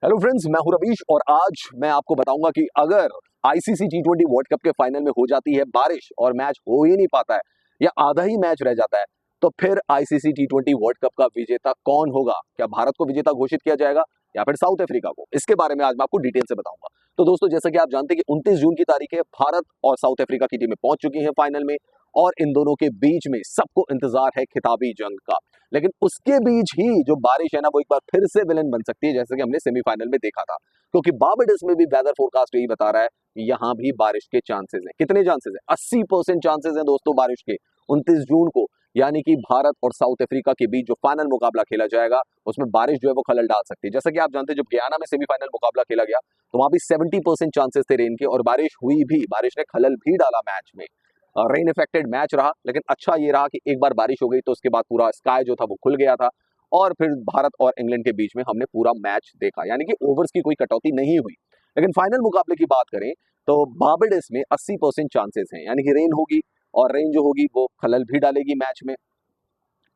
Hello friends, मैं हूं रवीश और आज मैं आपको बताऊंगा कि अगर आईसीसी टी20 वर्ल्ड कप के फाइनल में हो जाती है बारिश और मैच हो ही नहीं पाता है या आधा ही मैच रह जाता है, तो फिर आईसीसी टी20 वर्ल्ड कप का विजेता कौन होगा। क्या भारत को विजेता घोषित किया जाएगा या फिर साउथ अफ्रीका को? इसके बारे में आज मैं आपको डिटेल से बताऊंगा। तो दोस्तों, जैसा कि आप जानते हैं कि 29 जून की तारीख है, भारत और साउथ अफ्रीका की टीमें पहुंच चुकी हैं फाइनल में और इन दोनों के बीच में सबको इंतजार है खिताबी जंग का। लेकिन उसके बीच ही जो बारिश है ना, वो एक बार फिर से विलन बन सकती है, जैसे कि हमने सेमीफाइनल में देखा था। क्योंकि बारबाडोस में भी वेदर फोरकास्ट यही बता रहा है कि यहाँ भी बारिश के चांसेस हैं। कितने चांसेस हैं? 80% चांसेस हैं दोस्तों बारिश के 29 जून को। यानी कि भारत और साउथ अफ्रीका के बीच जो फाइनल मुकाबला खेला जाएगा, उसमें बारिश जो है वो खलल डाल सकती है। जैसा कि आप जानते हैं, जब गयाना में सेमीफाइनल मुकाबला खेला गया तो वहां भी 70% चांसेस थे रेन के, और बारिश हुई भी, बारिश ने खलल भी डाला मैच में। रेन इफेक्टेड मैच रहा, लेकिन अच्छा ये रहा कि एक बार बारिश हो गई तो उसके बाद पूरा स्काई जो था वो खुल गया था और फिर भारत और इंग्लैंड के बीच में हमने पूरा मैच देखा, यानी कि ओवर्स की कोई कटौती नहीं हुई। लेकिन फाइनल मुकाबले की बात करें तो बारबाडोस में 80% चांसेस हैं, यानी कि रेन होगी और रेन जो होगी वो खलल भी डालेगी मैच में।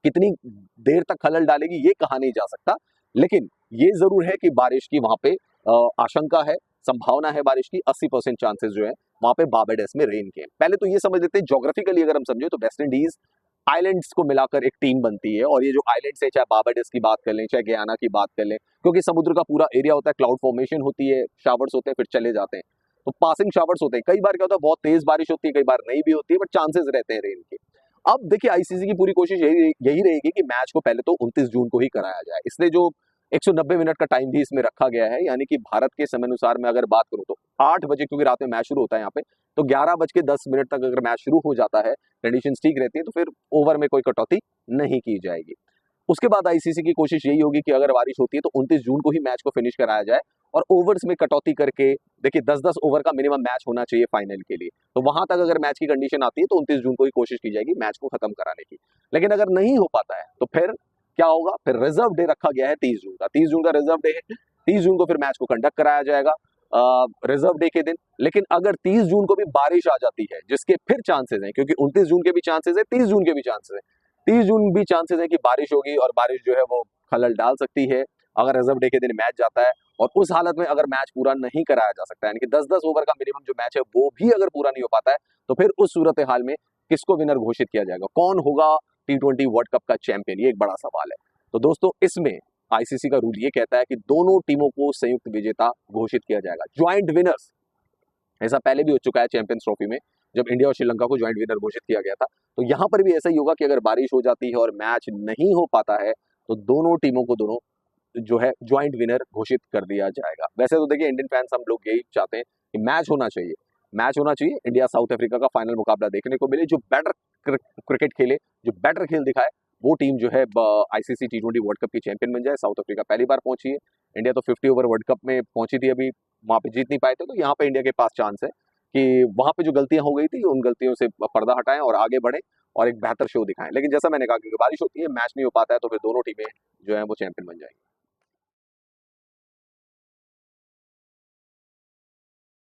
कितनी देर तक खलल डालेगी ये कहा नहीं जा सकता, लेकिन ये जरूर है कि बारिश की वहां पे आशंका है, संभावना है बारिश की। 80% चांसेस जो है वहां पे बारबाडोस में रेन के। पहले तो ये समझ लेते हैं, ज्योग्राफिकली अगर हम समझे तो वेस्ट इंडीज आइलैंड्स को मिलाकर एक टीम बनती है, और ये जो आइलैंड्स है, चाहे बारबाडोस की बात कर लें चाहे गयाना की बात कर लें, क्योंकि समुद्र का पूरा एरिया होता है, क्लाउड फॉर्मेशन होती है, शावर्स होते हैं फिर चले जाते हैं, तो पासिंग शावर्स होते हैं। कई बार क्या होता है, बहुत तेज बारिश होती है, कई बार नहीं भी होती है, बट चांसेस रहते हैं रेन के। अब देखिए, आईसीसी की पूरी कोशिश यही रहेगी कि मैच को पहले तो 29 जून को ही कराया जाए, इसलिए जो 190 मिनट का टाइम भी इसमें रखा गया है। यानी कि भारत के समय अनुसार मैं अगर बात करूं तो 8 बजे, क्योंकि रात में मैच शुरू होता है यहाँ पे, तो 11:10 तक अगर मैच शुरू हो जाता है, कंडीशन ठीक रहती है, तो फिर ओवर में कोई कटौती नहीं की जाएगी। उसके बाद आईसीसी की कोशिश यही होगी कि अगर बारिश होती है तो 29 जून को ही मैच को फिनिश कराया जाए, और ओवर्स में कटौती करके, देखिए 10-10 ओवर का मिनिमम मैच होना चाहिए फाइनल के लिए, तो वहां तक अगर मैच की कंडीशन आती है तो 29 जून को ही कोशिश की जाएगी मैच को खत्म कराने की। लेकिन अगर नहीं हो पाता है तो फिर क्या होगा? फिर रिजर्व डे रखा गया है 30 जून का। 30 जून का रिजर्व डे है, 30 जून को फिर मैच को कंडक्ट कराया जाएगा रिजर्व डे के दिन। लेकिन अगर 30 जून को भी बारिश आ जाती है, जिसके फिर चांसेस हैं, क्योंकि 29 जून के भी चांसेस है, 30 जून के भी चांसेस है, 30 जून भी चांसेस है कि बारिश होगी और बारिश जो है वो खलल डाल सकती है अगर रिजर्व डे के दिन मैच जाता है। और उस हालत में अगर मैच पूरा नहीं कराया जा सकता है, यानी कि 10-10 ओवर का मिनिमम जो मैच है वो भी अगर पूरा नहीं हो पाता है, तो फिर उस सूरत हाल में किसको विनर घोषित किया जाएगा? कौन होगा टी20 वर्ल्ड कप का चैंपियन? ये एक बड़ा सवाल है। तो दोस्तों, इसमें आईसीसी का रूल ये कहता है कि दोनों टीमों को संयुक्त विजेता घोषित किया जाएगा, ज्वाइंट विनर्स। ऐसा पहले भी हो चुका है चैंपियंस ट्रॉफी में, जब इंडिया और श्रीलंका को ज्वाइंट विनर घोषित किया गया था। तो यहां पर भी ऐसा ही होगा कि अगर बारिश हो जाती है और मैच नहीं हो पाता है, तो दोनों टीमों को दोनों जो है ज्वाइंट विनर घोषित कर दिया जाएगा। वैसे तो देखिए, इंडियन फैंस हम लोग यही चाहते हैं कि मैच होना चाहिए, मैच होना चाहिए, इंडिया साउथ अफ्रीका का फाइनल मुकाबला देखने को मिले। जो बेटर क्रिकेट खेले, जो बेटर खेल दिखाए, वो टीम जो है आईसीसी टी20 वर्ल्ड कप की चैंपियन बन जाए। साउथ अफ्रीका पहली बार पहुंची है, इंडिया तो 50 ओवर वर्ल्ड कप में पहुंची थी, अभी वहां पे जीत नहीं पाए थे। तो यहाँ पे इंडिया के पास चांस है कि वहां पे जो गलतियां हो गई थी उन गलतियों से पर्दा हटाएं और आगे बढ़े और एक बेहतर शो दिखाएं। लेकिन जैसा मैंने कहा कि बारिश होती है, मैच नहीं हो पाता है, तो फिर दोनों टीमें जो है वो चैंपियन बन जाएंगी।